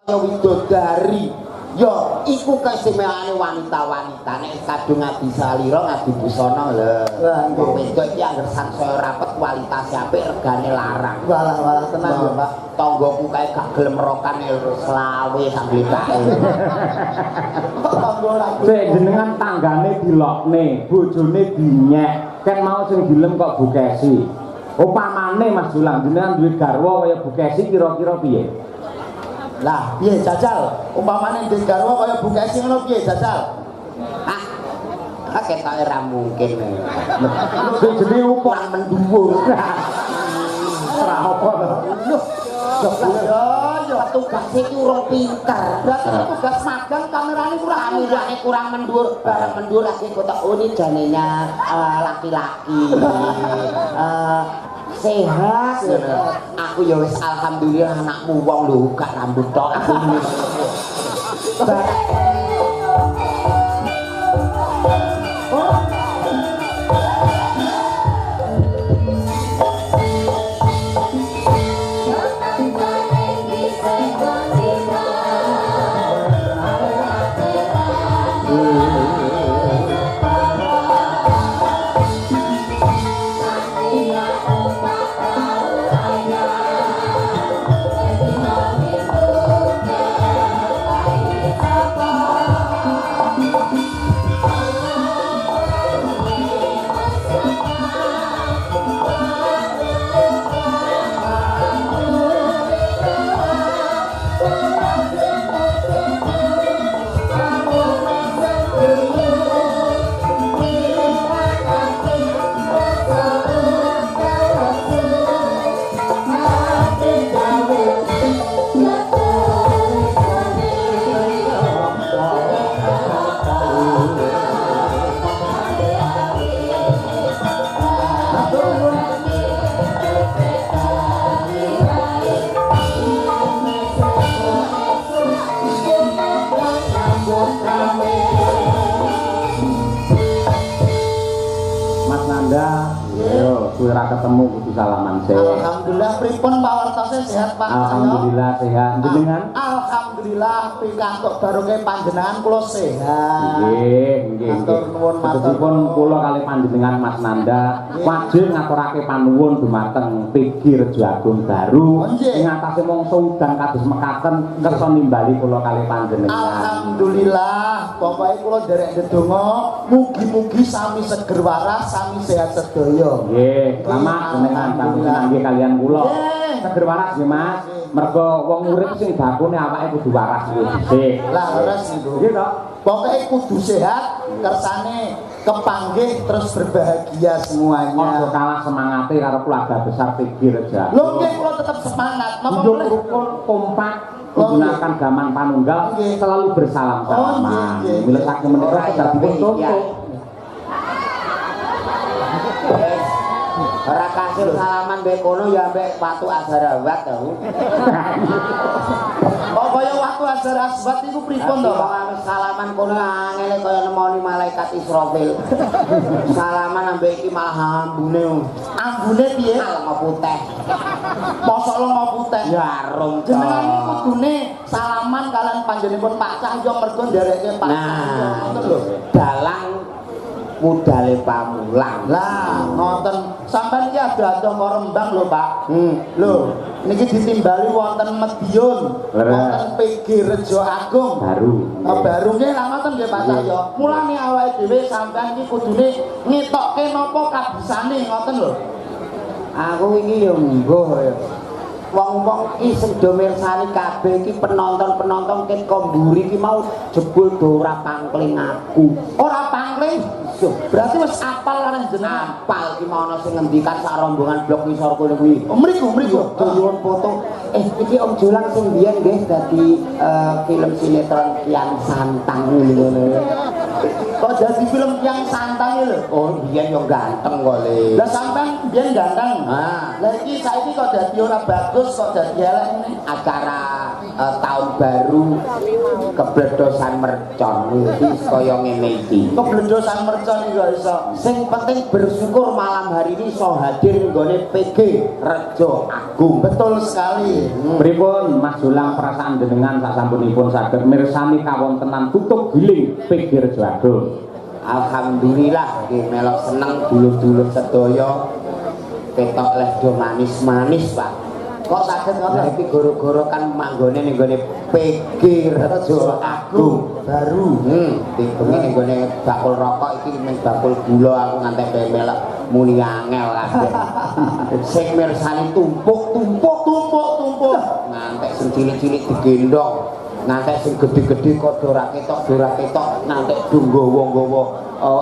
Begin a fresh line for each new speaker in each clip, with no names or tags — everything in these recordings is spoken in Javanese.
widodari. Yo iku keistimewaane wanita-wanita nek kadung ngadi salira ngadi busana lho. Wong wedok iki anggere sansaya rapet kualitase apik regane larang.
Walah tenang ya, Pak.
Tanggoku kae gak gelem rokane selawe sak glitake.
Sik jenengan tanggane dilokne, bojone dinyek. Ken mau sing dilem kok bukesi. Upamane Mas Dulang jenengan duwe garwa kaya bukesi kira-kira piye?
Lah, piye jajal? Umpamane ndek garwa kaya bukesi ngono piye jajal?
Ketoke ora mungkin.
Sing jenenge
Kurang menduwur.
Ora apa to.
Yo petugas iki urung pinter. Berarti petugas magang kamerane kurang mendur. Barang mendur lagi kotak ini janenya laki-laki. Sehat. Aku ya wis alhamdulillah anakmu wong lho gak rambut tok.
Ketemu kudu salaman sih.
Alhamdulillah pripun Pak Wartose sehat Pak.
Alhamdulillah sehat. Jenengan?
Alhamdulillah pikantuk barokah panjenengan kula sehat.
Nggih.
Matur nuwun matur.
Pun kula kali panjenengan Mas Nanda wajib ngaturake panuwun dumateng PG Rejo Agung Baru ing atase mangsa udan kados mekaten kersa nimbali kula kali panjenengan.
Alhamdulillah, pokoke kula nderek ndedonga mugi-mugi sami seger waras, sami sehat sedaya.
Nggih. Selamat jenengan panjenengan nggih kalian kula. Seger waras nggih Mas. Mergo wong urip sing bakune awake kudu waras kuwi dhisik.
Lah leres niku.
Nggih to.
Pokoke kudu sehat, kersane kepanggih terus berbahagia semuanya.
Ojo kalah semangate karo keluarga besar PG Rejo.
Lho nggih kula tetep semangat. Napa
boleh rukun kompak menggunakan gaman panunggal selalu bersalam-salaman. Bila saking menika dadi tutup.
Ora kasil salaman mbek kono ya mbek watu Azarawat to.
Kok kaya watu Azarawat iku pripun to,
Pak? Salaman kono angele kaya nemoni malaikat Israfil. Salaman ambek iki malah ambune.
Ambune piye?
Lenga putih.
Mosok lenga putih.
Ya rom.
Jenengan iki kudune salaman kalian panjenenganipun Pak Cahyo mergo ndereke Pak Cahyo. Ngoten lho.
Dalang budale pamulang.
Lah, ngoten. Sampeyan iki ada acara Rembang lho, Pak. Lho, niki ditimbali wonten Medion, wonten PG Rejo Agung. Baru nggih lah ngoten nggih Pak Cahyo. Mulane awake dhewe sampeyan iki kudune ngetokke napa kabisane ngoten lho.
Aku iki yo mbuh ya. Wong-wong iki sing do mirsani kabeh iki penonton-penonton ket komburi iki mau jebul do ora pangkling aku.
Ora pangkling? Berarti wis apal karo jenengan.
Apal iki mau ana sing ngendikan sak rombongan blok ngisor kono kuwi.
Mriku.
Nyuwun foto. Iki Om Jolang sing biyen nggih dadi film sinetron Kian Santang ngono.
Kok dadi film Kian Santang lho?
Oh, biyen yo ganteng kok le.
Lah sampean biyen ganteng. Lah iki saiki kok dadi ora bagus, kok dadi elek ngene.
Acara tahun baru kebledosan mercon iki kaya ngene iki.
Kebledosan mercon iki kok iso.
Sing penting bersyukur malam hari ini iso hadir nggone PG Rejo Agung.
Betul sekali.
Pripun Mas Julang perasaan jenengan sasampunipun saged mirsani kawontenan tutup giling PG Rejo Agung?
Alhamdulillah nggih melok seneng dulur-dulur sedaya ketok leh do manis-manis Pak. Kok saged ngono iki gara-gara kan manggone ning gone PG Rejo Agung baru. Dibengi ning gone bakul rokok iki men bakul gula aku ngantek melok muni angel kabeh. Sing mirsani tumpuk ngantek sing cilik-cilik digendong. Nanti sing gede-gede kok dora ketok nanti nggawa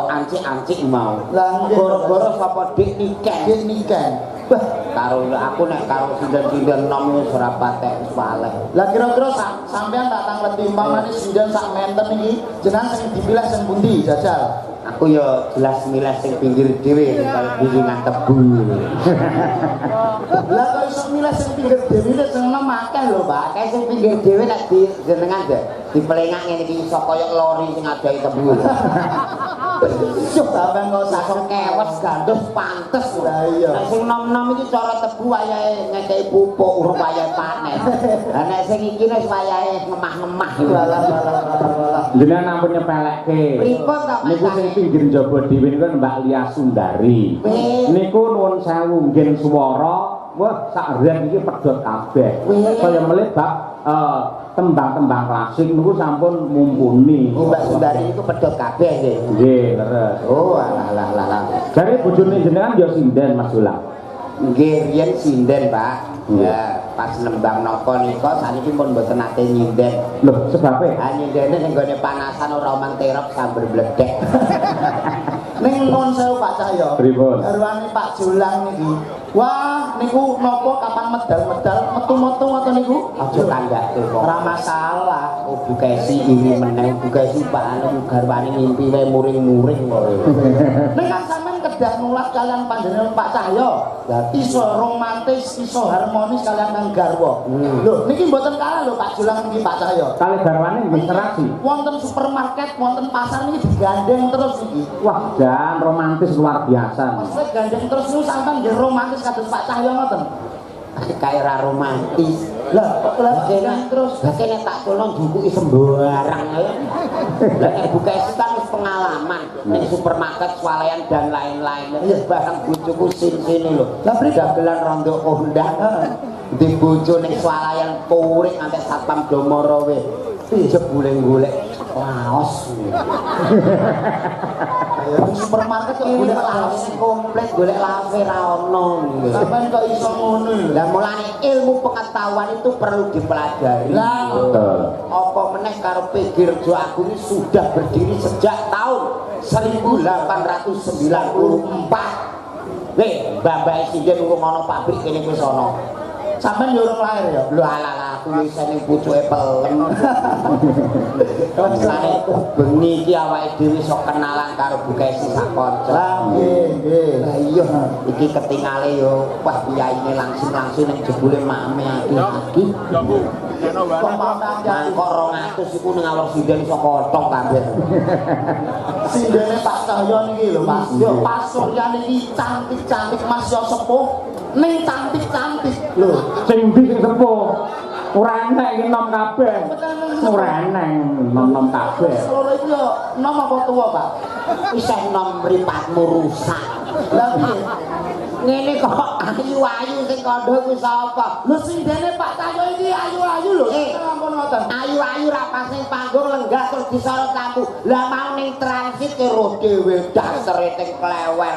ancik-ancik mau.
Lah
gara-gara sapa dik niken. Bah, karo aku nek karo sinden-sinden nom wis ora patek wis paleh.
Lah kira-kira sampean tak tangleti umpamane sinden sak menten iki jenengan sing dipilih sing pundi jajal?
Aku ya jelas milih sing pinggir dhewe karo biringan tebu.
Lah kok iso milih sing pinggir dhewe nek sing nom akeh lho, Pak.
Kae sing pinggir dhewe nek jenengan ge dipelengak ngene iki iso kaya lori sing adahi tebu.
Cuk sampean kok
Langsung kewes gandos pantes.
Lah iya.
Nek sing nom-nom iki cara tebu wayahe ngekeki pupuk urung wayahe panen. Lah nek sing iki wis wayahe ngemah-ngemah.
Jenengan ampun nyepelekke.
Pripun kok
Niku sing pinggir njaba dhewe niku Mbak Lia Sundari. Niku nuwun sewu ngen swara. Wah, sak riyen iki pedhot kabeh. Kaya melih bab tembang-tembang klasik niku sampun mumpuni.
Mbak Sundari niku pedhot kabeh nggih.
Nggih, leres.
Oh, alah.
Jare bojone jenengan ya sinden Mas Julang.
Nggih, riyen sinden, Pak. Ya, pas nembang napa nika saniki pun mboten nate nyinden.
Loh, sebabe?
Ha nyindene ning gone panasan ora manterop sambil bledek.
Ning nuwun sewu Pak Cahyo.
Pripun?
Garwane Pak Julang niki. Wah, niku napa kapan medal-medal metu-metu ngoten niku?
Aja tanggake kok.
Ora masalah.
Oh, Bukesi ini meneng Bukesi Pak anu garwane ngimpi wae muring-muring kok.
Nek kan sampean kedah nulas kalian panjenengan Pak Cahyo. Iso romantis, iso harmonis kalian kang garwa. Lho, niki mboten kalah lho Pak Julang niki Pak Cahyo.
Kali garwane nggih serasi.
Wonten supermarket, wonten pasar niki digandeng terus niki.
Wah, jan romantis luar biasa.
Maksudnya gandeng terus niku sampean nggih romantis kados Pak Cahyo ngoten.
Kayak ra romantis.
Lah, kene terus
kene tak tolong jukuki sembarang ae. Lah nek Bukesi kan wis pengalaman ning supermarket swalayan dan lain-lain. Barang bojoku sini lho.
Lah
dagelan rondo kondang. Di bojo ning swalayan purik nganti satpam domoro we. Jebule golek laos.
ya di supermarket kok golek laos
komplit golek laos ra ono.
Sampeyan kok iso ngono lho.
Lah mulane ilmu pengetahuan itu perlu dipelajari.
Lah
apa meneh karo PG Rejo Agung ini sudah berdiri sejak tahun 1894. Nih, Mbak Sinden ngono pabrik kene wis ana.
Sampeyan yo urung lahir ya.
Lho alah aku yo isine pucuke pelem. Mulane bengi iki awake dhewe iso kenalan karo Bukesi sak kanca.
Lah nggih.
Lah iya iki ketingale yo wah piyaine langsung ning jebule makme aki. Kok 200 iku ning awak Sinden iso kothong kabeh.
Sindene Pak Cahyo niki lho Mas. Yo Pak Surya niki cantik-cantik Mas yo sepuh. Ning cantik-cantik lho.
Sing ndi sing sepuh? Ora enek iki nom kabeh. Ora enek nom kabeh.
Loro iki yo nom apa tuwa, Pak?
Isih nom mripatmu rusak.
Lah piye?
Ngene kok ayu-ayu sing kandha kuwi sapa?
Lho sindene Pak Cahyo iki ayu-ayu lho. Ampun ngoten.
Ayu-ayu ra pas ning panggung lenggah terus disorot lampu. Lah mau ning transit ke roh dhewe dasere teng klewer.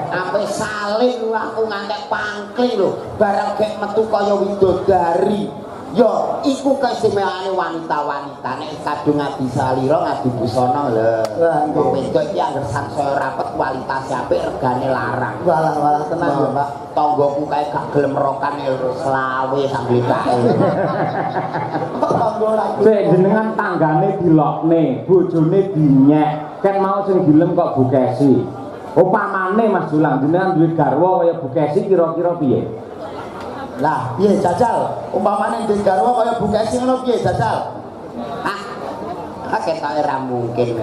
Ampe salin aku ngantek pangkling lho. Bareng gek metu kaya widodari. Yo, iku keistimewaane wanita-wanita nek kadung ngadi salira ngadi busana lho. Wong wedok iki anggere sansaya rapet kualitase apik regane larang.
Walah tenang ya, Pak.
Tanggoku kae gak gelem rokan selawe sambil kae.
Tanggo lagi.
Sik jenengan tanggane dilokne, bojone dinyek. Kan mau sing dilem kok Bukesi. Upamane Mas Julang jenengan duwe garwa kaya Bukesi kira-kira piye?
Lah, piye jajal? Umpamane ndek garwa kaya Bu Kesi ngono piye jajal?
Ketoke ora mungkin.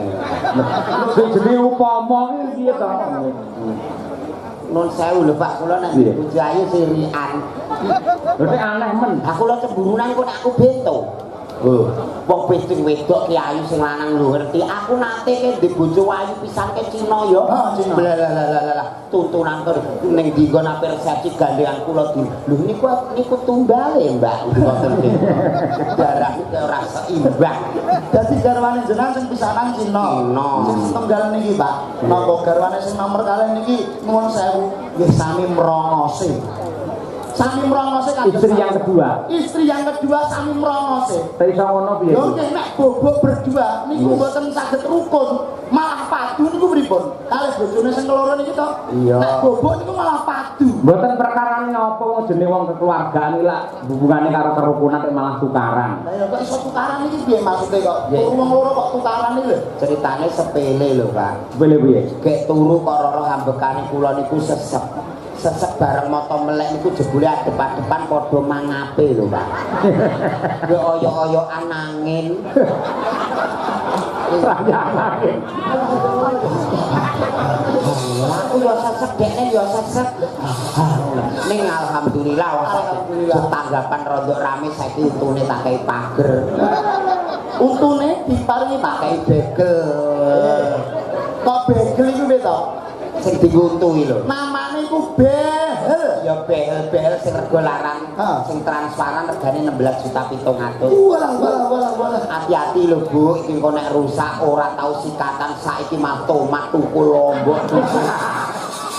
Jenenge upama iki piye to?
Nun sewu lho Pak, kula nek bojo ayu sirian.
Lho nek aneh men.
Aku lho cemburunan kok aku bento. Wong pisting wedok ki ayu sing lanang lho ngerti. Aku nate ke ndek bojo ayu pisan ke Cina ya. Lah tuntunan kok ning dinggon ape resepsi gandengan kula di. Lho niku tunggale Mbak. Ngoten nggih. Darah ora seimbang.
Dadi garwane jenengan sing pisanan Cina. Sing setunggal niki, Pak. Napa garwane sing nomor kalih niki nuwun sewu nggih sami mrongose. Sami mrongose kan
Istri yang kedua.
Istri yang kedua sami mrongose.
Tapi iso ngono piye?
Lho nggih nek bobok berdua niku mboten saged rukun, malah padu niku pripun? Kalih bojone sing keloro niki to. Nek bobok niku malah padu.
Mboten perkarane apa wong jenenge wong kekeluargaan iki lak hubungane karo kerukunan kok malah tukaran.
Lah ya kok iso tukaran iki piye maksude kok? Wong loro kok tukaran iki lho.
Ceritane sepele lho Pak.
Sepele piye?
Gek turu kok roro ambekane kula niku sesek. Sesek bareng moto melek niku jebule depan-depan padha mangape lho Pak. Yo oyo-oyoan angin.
Angin.
Aku yo sesek dekne yo sesek. Ning alhamdulillah tanggapan rodok rame saiki untune tak kei pager.
Untune diparingi
tak kei begel.
Kok begel iku piye to?
Sing diguntuhi lho.
Namane iku behel.
Ya behel-behel sing rego larang, sing transparan regane 16.700.000.
Walah.
Hati-hati lho Bu, iki kok nek rusak ora tau sikatan saiki mah tomat tukul lombok.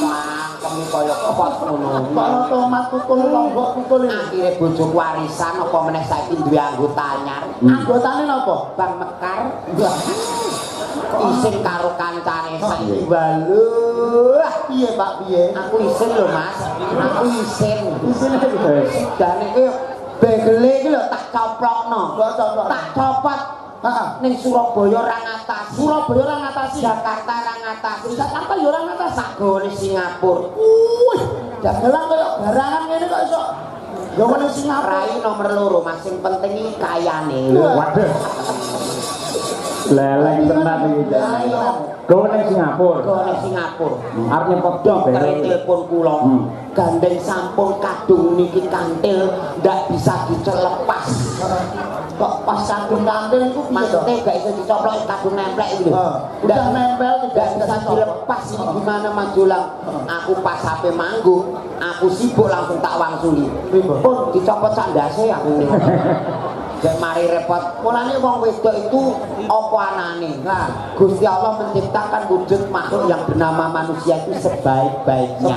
Mangkemi kaya pot ngono.
Kalau tomat tukul lombok tukul iki.
Akhire bojoku warisan apa meneh saiki duwe anggota anyar.
Anggotane napa?
Bang Mekar. Isin karo kancane saiki waluh.
Piye Pak piye?
Aku isin lho Mas. Aku isin.
Isin
Dan iki begele iki lho tak coplokno. Tak copot.
Heeh.
Ning Surabaya ora ngatasi.
Surabaya ora ngatasi.
Jakarta ora ngatasi.
Jakarta ya ora ngatasi.
Sagone Singapura.
Wih, dagelan kaya garangan ngene kok iso. Ya wong Singapura
Rai nomor loro Mas sing penting iki kayane.
Waduh. Leleng tenan iki. Gowo ning Singapura.
Gowo ning Singapura.
Arep nyepot
Dokter telepon kula. Gandeng sampun kadung niki kantil ndak bisa dicelepas.
kok pas kadung kantil iku
maksudnya gak iso dicoplok kadung nemplek iki lho.
Udah nempel
Gak bisa dilepas ini gimana Mas Julang. Aku pas HP manggung, aku sibuk langsung tak wangsuli. Pun dicopot sandase aku. Gak mari repot. Mulane wong wedok itu apa anane? Nah, Gusti Allah menciptakan wujud makhluk yang bernama manusia itu sebaik-baiknya.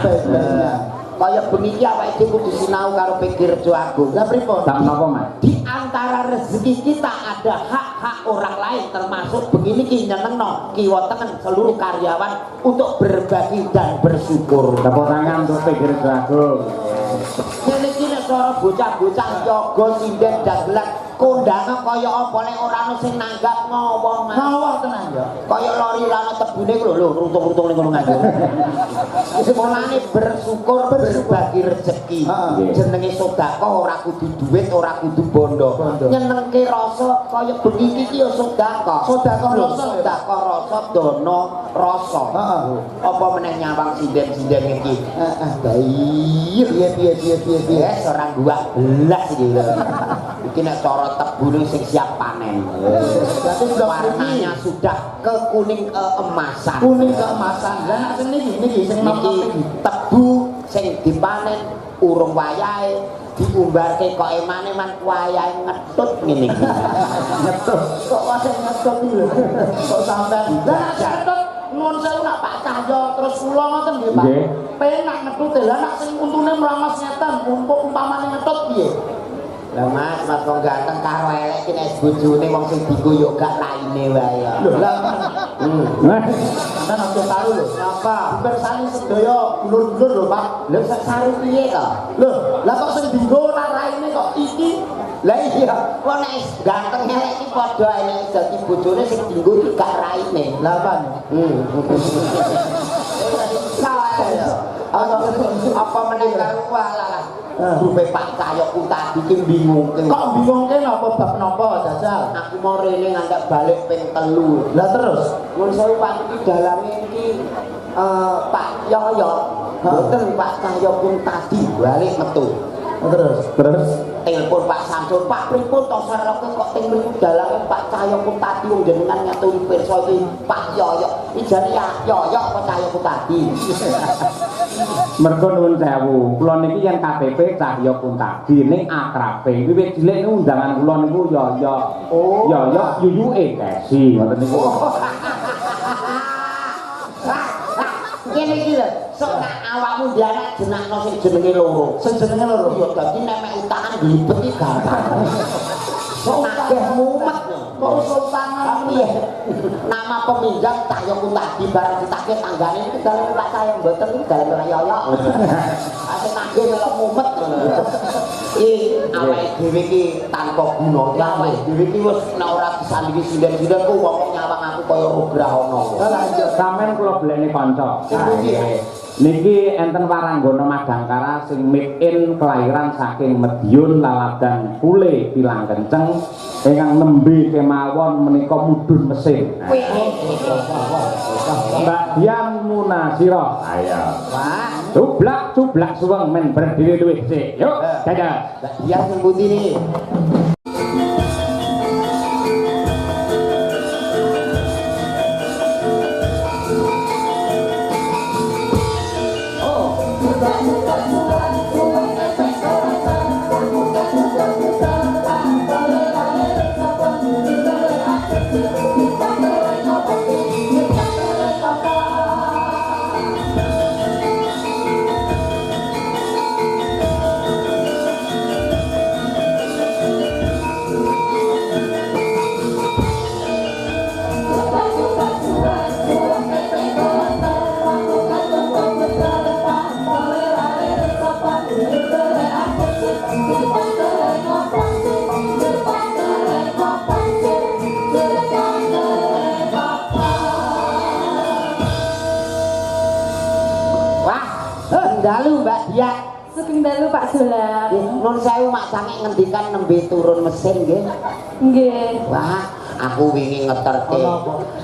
Kaya bengi iki awake dhewe kudu sinau karo pikir rejo agung.
Lah pripun?
Tak napa, Mas?
Di antara rezeki kita ada hak-hak orang lain termasuk begini ki nyenengno kiwa tengen seluruh karyawan untuk berbagi dan bersyukur.
Tepuk tangan untuk pikir rejo agung.
Ngene iki nek cara bocah-bocah yoga sinden dagelan kondangan kaya apa lek ora ono sing nanggap ngowo Mas.
Ngawah tenan ya.
Kaya lori lana tebune ku lho runtung-runtung ning ngono nganggo. Mulane bersyukur berbagi rezeki. Jenenge sedekah ora kudu duit, ora kudu bondo. Nyenengke rasa kaya bengi iki ya sedekah. Sedekah rasa dana rasa. Apa meneh nyawang sinden-sinden iki. Piye wis ora gua belas iki lho. Iki nek cara tebune sing siap panen.
Berarti sudah
warnanya sudah ke kuning keemasan.
Kuning keemasan. Lah nek sing niki sing
niki tebu sing dipanen urung wayahe diumbarke kok emane man wayahe ngetut ngene iki.
Ngetut. Kok wayahe ngetut iki lho. Kok sampean. Lah ngetut nuwun sewu nak Pak Cahyo terus kula ngoten nggih Pak. Penak ngetut lah nak sing untune mrangos ngeten umpamane ngetut piye?
Lah Mas kok ganteng karo elek iki nek bojone wong sing diguyuk gak laine wae ya.
Lho lah. Sampeyan aja tahu lho. Apa? Bersani sedaya ulur-ulur lho Pak.
Lho saru piye to?
Lho, lah kok sing dienggo ora raine kok iki?
Lah iya, kok nek ganteng elek iki padha elek dadi bojone sing dienggo iki gak raine.
Lah apa?
Salah ya. Apa meneh karo walah. Rupe Pak Cahyoku tadi ki bingungke.
Kok bingungke napa bab napa Jajal?
Aku mau rene ngantek balik ping 3.
Lah terus
Mun saya Pak iki dalane iki Pak Yoyo. Mboten Pak Cahyoku tadi balik metu.
Terus
Telepon Pak Samsul, Pak pripun to sarepe kok teng mriku dalange Pak Cahyoku tadi wong jenengan nyaturi pirsa iki Pak Yoyo. Iki jane ya Yoyo apa Cahyoku tadi.
Mergo nuwun sewu, kula niki yen KTP Cahyoku tadi ning akrabe. Wiwit cilik niku undangan kula niku Yoyo.
Oh.
Yoyo yuyuke Desi ngoten niku.
Kene iki lho, sok nak awakmu dianak jenakno sing jenenge loro.
sing jenenge loro
Ya dadi nek mek utangan glibet iki gampang. Sok akeh mumet.
kok sultanan
Piye? Nama peminjam Cahyoku tadi bareng ditagih tanggane iki dalem Pak Cahyo mboten iki dalem ora yoyo. Ate nagih melok mumet ngono. Awake dhewe iki tanpa guna. Awake dhewe iki wis nek ora disandingi sinden-sinden ku wong nyawang aku kaya rugrahono.
Sampeyan kula beleni kanca. Niki enten Waranggana Madangkara sing made in kelahiran saking Madiun Laladan Pule Pilang Kenceng ingkang nembe kemawon menika mudhun mesin. Mbak Dian Munasira. Ayo.
Wah,
Cublak suweng men berdiri duwih sik. Yuk, dadah.
Mbak Dian sing pundi niki? Dalu Mbak Dian.
Sugeng dalu Pak Dolar.
Nun sewu mak sange ngendikan nembe turun mesin nggih.
Nggih.
Wah, aku wingi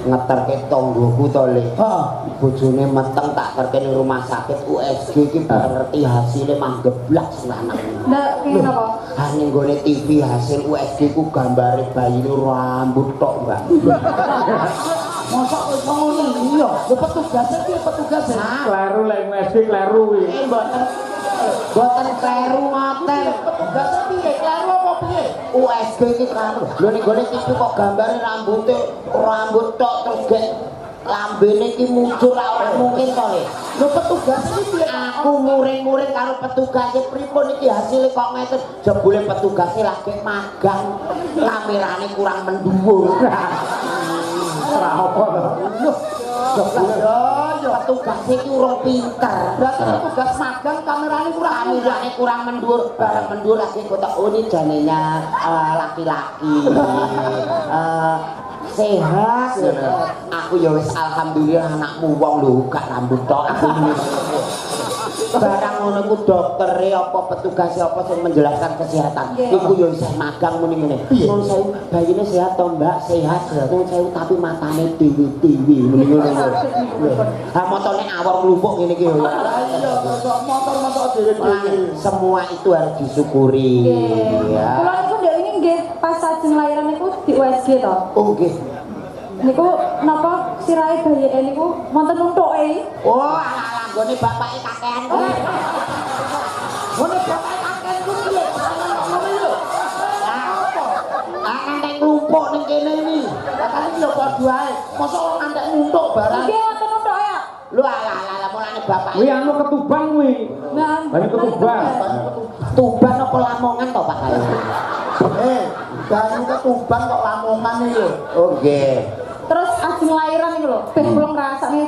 ngeterke tonggoku to Le.
Heeh.
Bojone meteng tak terke ning rumah sakit USG iki bareng ngerti hasilnya manggeblak lanang.
Lah piye napa?
Ah ning gone TV hasil USG ku gambare bayi rambut tok, Mbak.
mosok wis ngono iya lho petugasnya piye petugasnya
Kleru lek mesthi kleru kuwi.
Boten kleru ngoten.
petugasnya piye kleru apa piye
USG iki kan lho ning gone TV kok gambare rambut tok terus gek lambene iki muncul ora mungkin to Le.
lho petugasnya piye
Aku muring-muring karo petugasnya pripun iki hasilnya kok ngeten jebule petugasnya lagi magang kamerane kurang menduwur.
Ora apa to.
yo
Petugasnya iki urung pinter.
berarti petugas magang kamerane
kurang mendur barang mendur lagi kota ini janenya laki-laki sehat aku ya wis alhamdulillah anakmu wong lho gak rambut tok aku barang ngono ku dokter apa petugas apa sing menjelaskan kesehatan iku ya isih magang muni ngene nun sewu bayine sehat to Mbak sehat nun sewu tapi matane dewi-dewi muni ngono ha motone awor mlumpuk ngene iki yo
iya motor dhewe-dhewe
semua itu harus disyukuri ya
Kula niku ndek ini nggih pas sajeng lahiran niku di USG to.
oh nggih
Niku napa sirahe bayike niku wonten nuntuke.
oh ala gone bapake kakean
ngene bapake kakean ku piye ngono lho
ngantek nglumpuk ning kene iki
kan yo padha ae mosok ngantek nuntuk barang
Nggih wonten nuntuke ya.
lho ala mulane bapak
Kuwi anu ketubang kuwi.
Nah,
Banyak ketubang.
Tuban apa Lamongan to Pak
banyu ketuban kok lamongan iki lho
oh nggih
terus ajeng lahiran niku lho, ben kula ngrasakne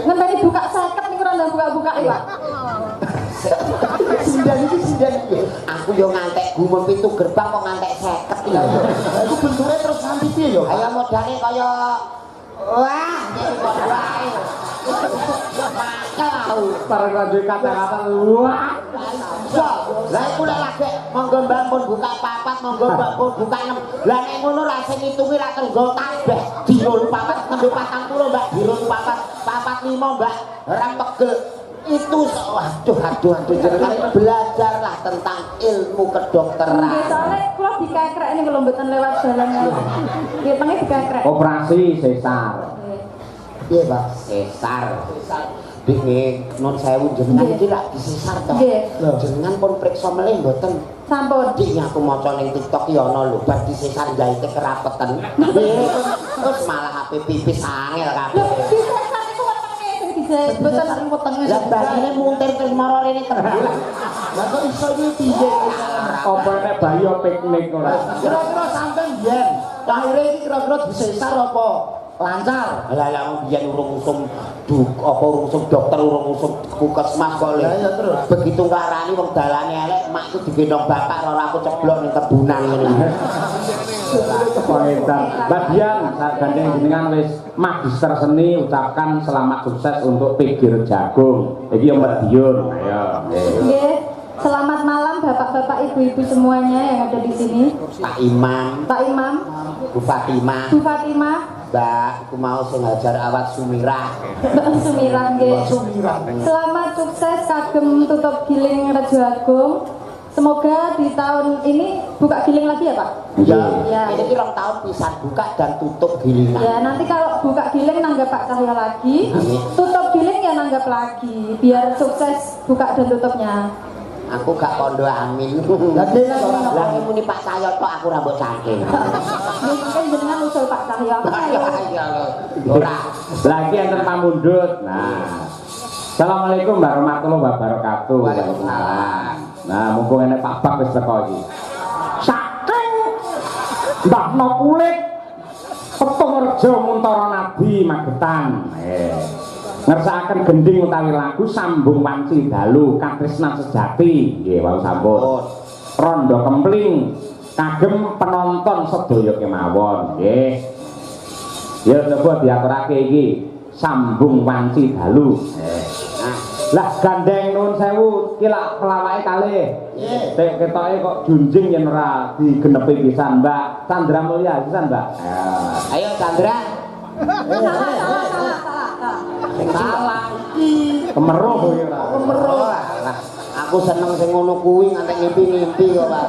ngenteni buka 50 niku ora buka-buka iki, Pak.
sindan iki
aku yo ngantek gumem pintu gerbang kok ngantek 50 iki
iku bentuke terus nganti piye yo
ayo modane kaya wah iki kok wae Makau.
Bareng lanjut kata-kata wah.
Lah iku lek lagi monggo Mbak pun buka papat, monggo Mbak pun buka 6. Lah nek ngono ra sing ngitungi ra tenggo kabeh. Dirul papat, nembe 40 Mbak, dirul papat, 5 Mbak. Ora pegel. Itu waduh jenengan belajarlah tentang ilmu kedokteran.
Nggih, soalnya kula dikekrek niku lho mboten lewat dalan. Nggih, tenge dikekrek.
Operasi sesar.
Piye, Pak? Sesar. Dik nun sewu jenengan iki lak disesar to. Jenengan pun priksa melih mboten.
Sampun.
Dik aku maca ning TikTok ki ana lho, bar disesar jaite kerapeten. Terus malah HP pipis angel kabeh.
Lho, disesar niku wetenge sing disesar mboten ning wetenge.
Lah barine muntir terus maro rene terbul.
Lah kok iso iki piye?
Apa nek bayi piknik ora?
Kira-kira sampean biyen lahir iki kira-kira disesar apa? Lancar.
Lah biyen urung usum dokter urung usum puskesmas kok le.
Ya terus
begitu ngarani wong dalane elek mak iku digendong bapak karo aku ceblok ning kebunan ngene.
Pengintan. Bagian saat gandeng jenengan wis magister seni ucapkan selamat sukses untuk Pegir Jagung. Iki yang Madiun. Ayo.
Nggih. Selamat malam Bapak-bapak, Ibu-ibu semuanya yang ada di sini.
Pak Imam, Bu Fatimah, Mbak, aku mau sing ngajar awat Sumirah.
Mbak Sumirah nggih. Selamat sukses kagem tutup giling Rejo Agung. Semoga di tahun ini buka giling lagi ya Pak?
Ya. Ini kira tahun pisan buka dan tutup gilingan.
Ya nanti kalau buka giling nanggap Pak Cahya lagi, tutup giling ya nanggap lagi, biar sukses buka dan tutupnya.
Aku gak kondo amin. Lah muni Pak Cahya tok aku rambut saking.
Mungkin jenengan usul Pak Cahya.
Ora.
Lagi enten pamundhut. Nah. Assalamualaikum warahmatullahi wabarakatuh.
Waalaikumsalam.
Nah, mumpung enek Pak Bak wis teko iki. Saking mbahno kulit Petung Rejo Muntara Nabi Magetan. Ngersakaken gending utawi lagu sambung wanci dalu katresnan sejati. Nggih, wau sampun. Rondo kempling kagem penonton sedaya kemawon. Nggih. Ya coba diaturake iki sambung wanci dalu. Lah gandeng nuwun sewu ki lak pelawake kalih. Nggih. Ketoke kok junjing yen ora digenepi pisan, Mbak. Chandra Mulya pisan, Mbak.
Ayo Chandra.
Salah.
Kemeruh iki ora.
Kemeruh. Lah, aku seneng sing ngono kuwi nganti ngimpi-ngimpi kok, Pak.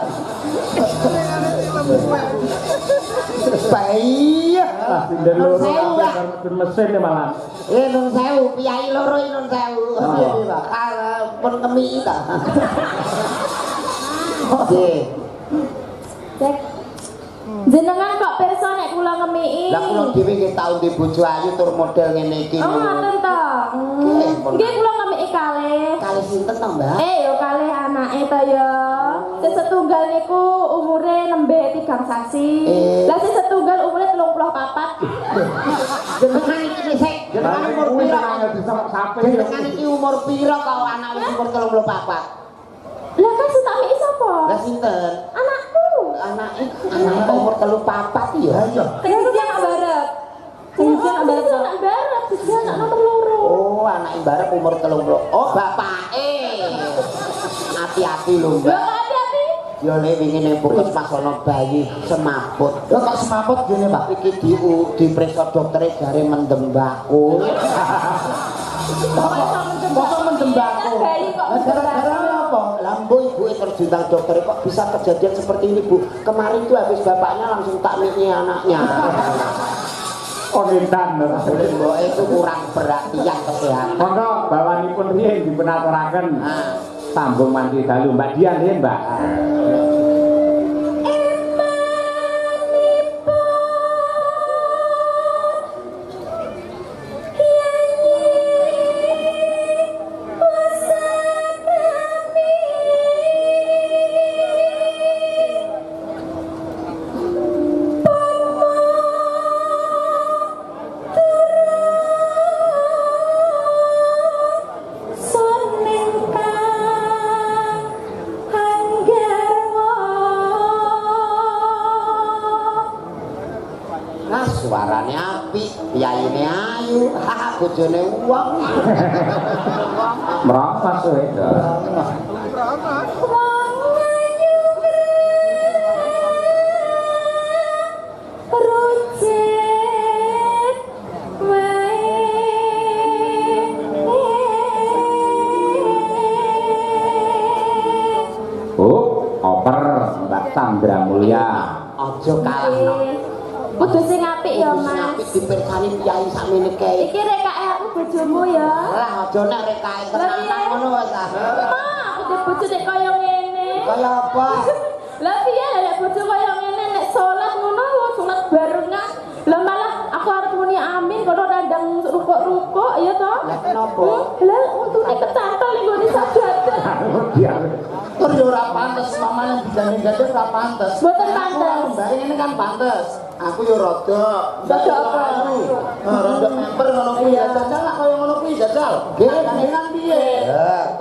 Baik.
Sinden loro kabeh mesin malah.
Nun sewu, piyai loro iki nun sewu. Piye, Pak? Pun kemiki ta. Nggih.
Cek. Jenengan kok pirsa nek kula ngemiki?
Lah kula dhewe nggih tau di bojo ayu tur model ngene iki.
Oh, ngoten to. Nggih kula ngemiki kalih.
Kalih sinten to, Mbak?
Yo kalih anake to ya. Sing setunggal niku umure nembe 3 sasi. Lah sing setunggal umure 34.
Jenengan iki sik, jenengan umur pira? Jenengan iki umur pira kok anak wis umur 34?
Lah kan sing tak miki sapa?
Lah sinten?
Anakku.
Anak umur 34 ya.
Sing siji anak barep. Sing siji anak barep, siji anak nomor loro.
Oh, anak barep umur 30. Oh, bapake. Hati-hati lho, Mbak.
Hati-hati.
Ya nek wingi ning puskesmas ana bayi semaput.
Lho kok semaput gini, Pak?
Iki diperiksa doktere jare mendem bakul.
Kok mendem bakul? Gara-gara apa?
Lambo ibu terjuntal dokter kok bisa kejadian seperti ini, Bu. Kemarin tuh habis bapaknya langsung takmini anaknya.
Pengintan lho.
Mbok itu kurang perhatian kesehatan.
Monggo bawanipun riyen dipunaturaken. Sambung wanci dalu Mbak Dian riyen, Mbak.
Soneng kang anggarwa
suarane apik, piyayine ayu, bojone wong.
Merapas kowe. Mbak Sandra Mulia.
Aja kalahno.
Kudu sing apik ya, Mas.
Apik dipirsani piyai sakmene kae.
Iki rekae aku bojomu ya.
Lah aja nek rekae tenan ngono wis ah.
Ma, aku bojo nek kaya ngene.
Kaya apa?
Lah piye nek bojo kaya ngene nek salat ngono wong salat barengan. Lah malah aku arep muni amin kono randang rukuk-rukuk ya toh.
Lah kenapa?
Lah untune kecantol ning gone sajadah.
Tur yo ora pantes mamane digandeng-gandeng ora pantes.
Mboten pantes.
Mbak ini kan pantes. Aku yo rada.
Rada apa?
Rada member ngono kuwi ya. Jajal lah kaya ngono kuwi jajal. Nggih, dengan piye?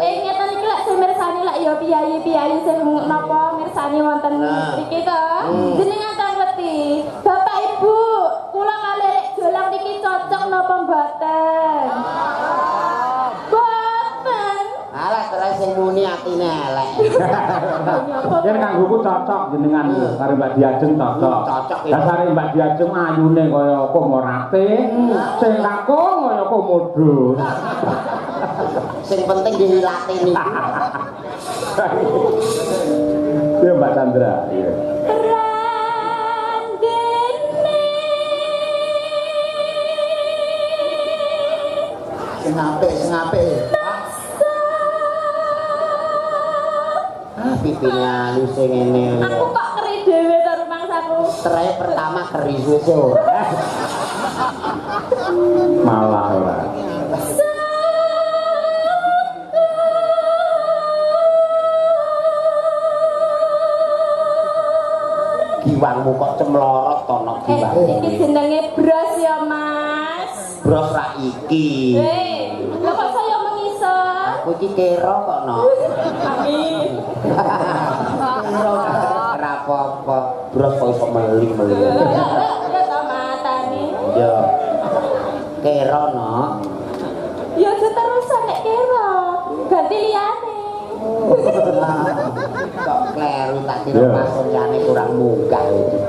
Ngeten iki lek sing mirsani lek ya piyayi-piyayi sing napa mirsani wonten mriki to. Jenengan tak ngerti. Bapak Ibu, kula kalih rek jolang niki cocok napa mboten? Boten.
Alah terus sing muni atine elek.
Yen kanggoku cocok jenengan karo Mbak Diajeng cocok.
Cocok ya.
Dasare Mbak Diajeng ayune kaya komorate, sing kakung kaya komodo.
Sing penting dihilate niku.
Iya Mbak Sandra, iya.
Sing apik.
Pipine anu sing ngene.
Aku kok keri dhewe to rumangsaku.
Terae pertama keri susu.
Malah ora.
Giwangmu kok cemlorot to nek giwang.
Iki jenenge bros ya, Mas.
Bros ra iki.
Lha kok saya mengisor?
Aku iki kero kok no.
Amin.
Ora apa-apa. Bros kok iso meli-meli.
Ya ta matane.
Ya. Kero no.
Ya aja terusan nek kira. Ganti liyane.
Kok kleru tak kira pasoncane kurang munggah iki.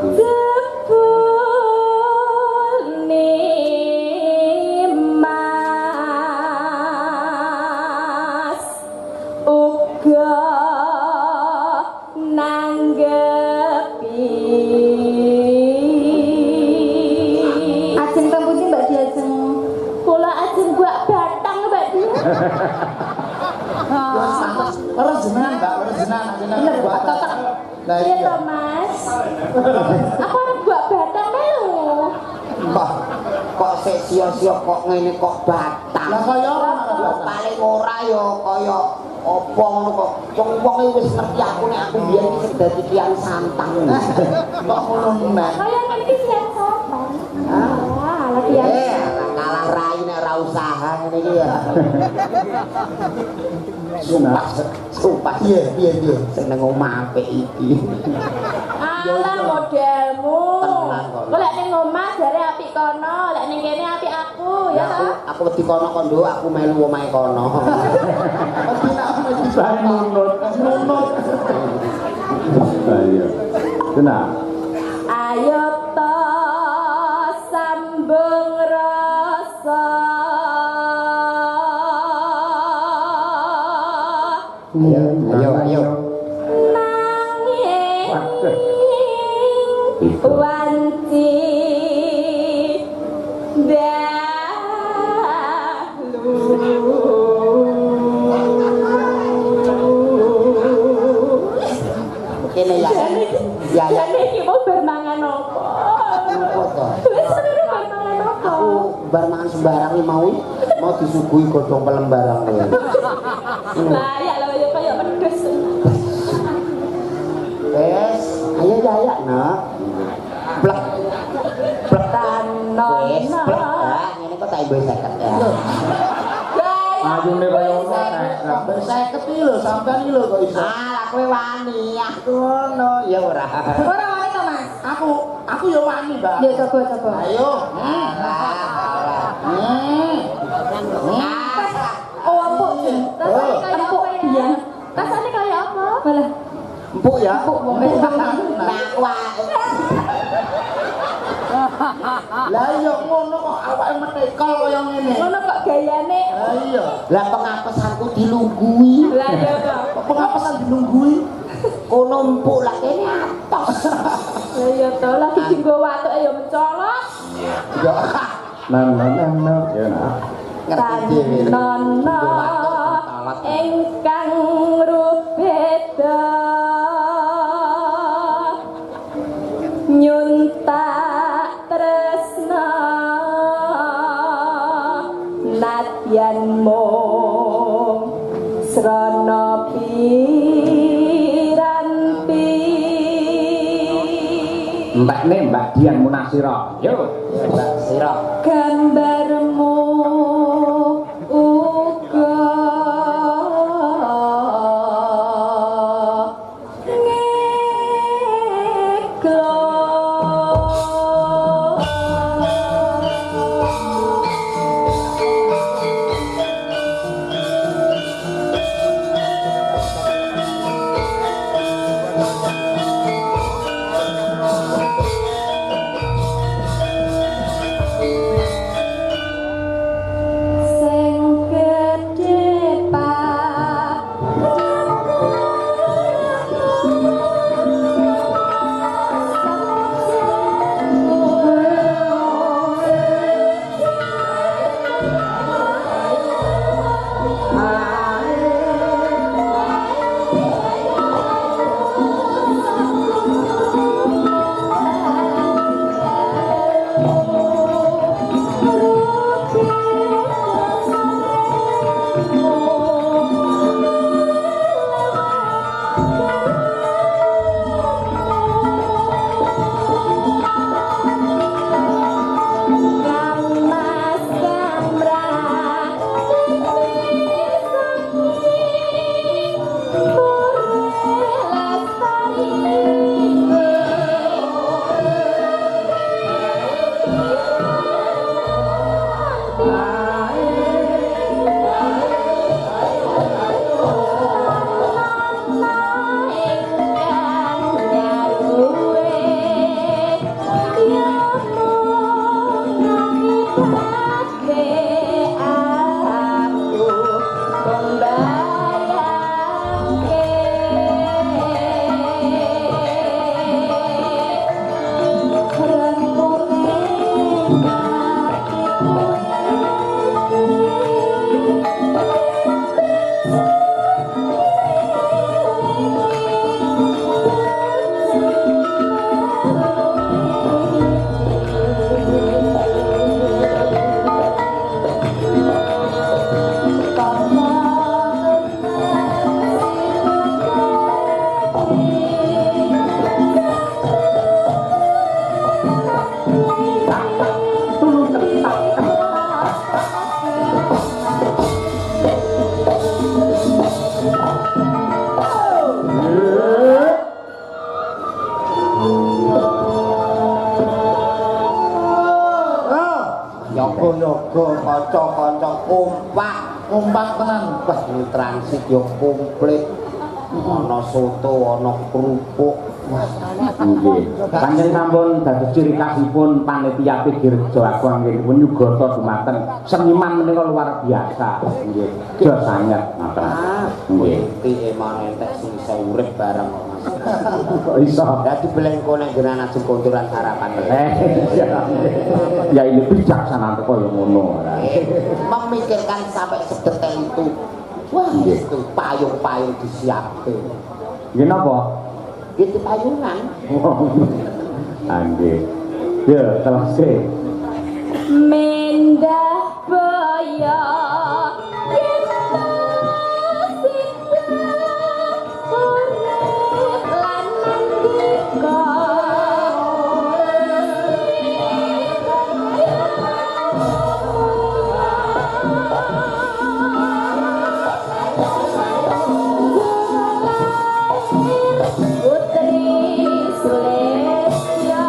Ora jenengan, Mbak, ora jenengan.
Bener, Pak. Cocok.
Lah
Iya
iya.
toh, Mas. Aku arep buat batang melu.
Mbah, kok sik sia-sia kok ngene kok batang.
Lah kaya ora
paling ora ya kaya apa ngono kok. Wong iki wis ngerti aku nek aku biyen iki sing dadi kian santang.
kok ngono meneh.
Kaya kan iki siap sopan. Ah, lagi ya.
Kalah rai nek ora usaha ngene iki ya. Sumpah.
Piye.
Seneng omah apik iki.
Alah modelmu.
Tenan kok.
Kok lek ning omah jare apik kono, lek ning kene apik aku, ya toh?
Aku wedi kono kondo, aku melu omahe kono.
Tapi nek
Saya nunut. Ayo. Tenang.
Ayo to sambung rasa.
Ayo.
Nanging wanci
Kene ya. Ya.
Jane iki mau bermangan apa?
Apa to?
Wis seru bermangan apa?
Aku bar mangan sembarang iki mau disuguhi godhong pelembarang kowe.
Lah ya lho ya kaya pedes.
Wes, ayo ya nak. Plek. Wes, plek. Ah, ngene kok tak ibu 50 ya.
Ayune kaya ngono
sampai 50 iki lho, sampean iki lho kok iso.
Ah, kowe wani. Aku ngono ya ora.
Ora wani to, Mas.
Aku Aku yo wani, Mbak.
Ya coba.
Ayo.
Oh, empuk. Rasanya kayak apa ya? Rasanya kayak apa? Malah
Empuk ya.
empuk wong
Bakwa.
Lah iya ngono kok awake menikal kaya ngene.
ngono kok gayane.
Lah iya.
Lah pengapesanku dilunggui.
Lah ya kok.
Kok pengapesan dilunggui?
Kono empuk lah kene atos.
Lah ya to lagi dienggo watuk ya mencolot.
Ya.
Ya nah.
Ngerti dhewe.
Nono ingkang rubeda nyuntak tresna nadyan mung srana piranti
Mbak Dian Munasira. Yo.
Mbak Sira.
gambarmu uga
Yoga-yoga kanca-kanca kompak, kompak tenan.
Wah, ini transit yo komplit. Ana soto, ana kerupuk. Wah,
Nggih. Panjenengan sampun dados ciri khasipun panitia Pigirejo Agung nggih pun nyugata dumateng seniman menika luar biasa. Nggih. Jos sanget ngoten. Nggih.
iki emang entek sing iso urip bareng kok Mas.
Kok iso?
Dadi belengko nek jenengan ajeng konturan sarapan.
Ya ini bijaksana kaya ngono.
Memikirkan sampai sedetail itu. Wah, itu payung-payung disiapke.
Nggih napa?
Itu payungan.
Nggih. Ya, selesai.
Mendah boyo Putri Sulesya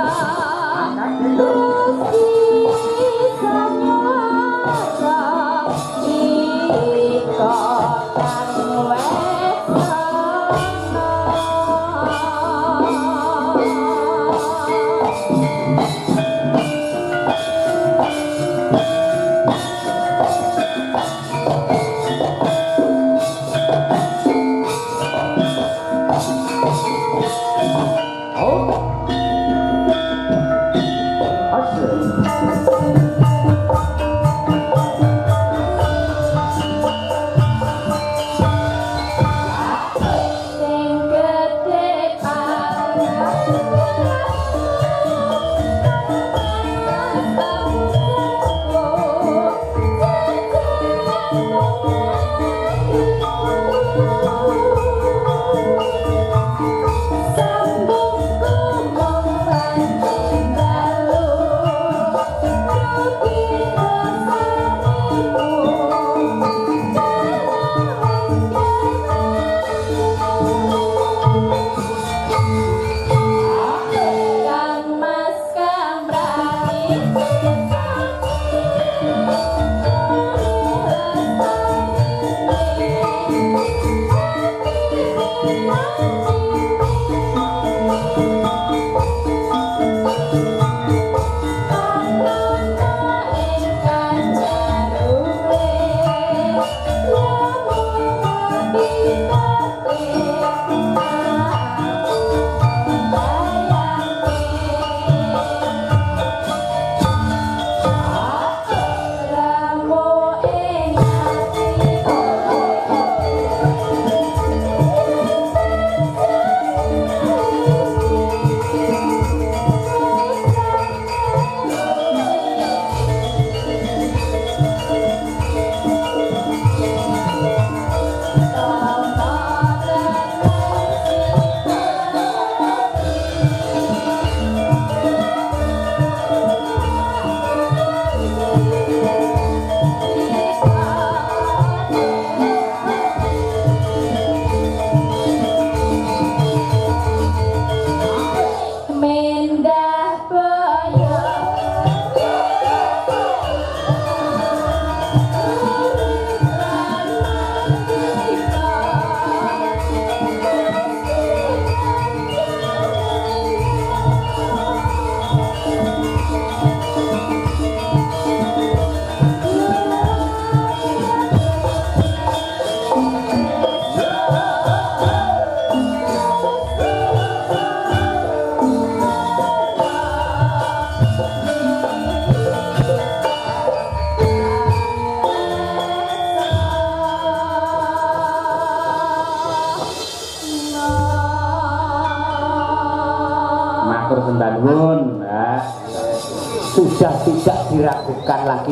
sudah tidak diragukan lagi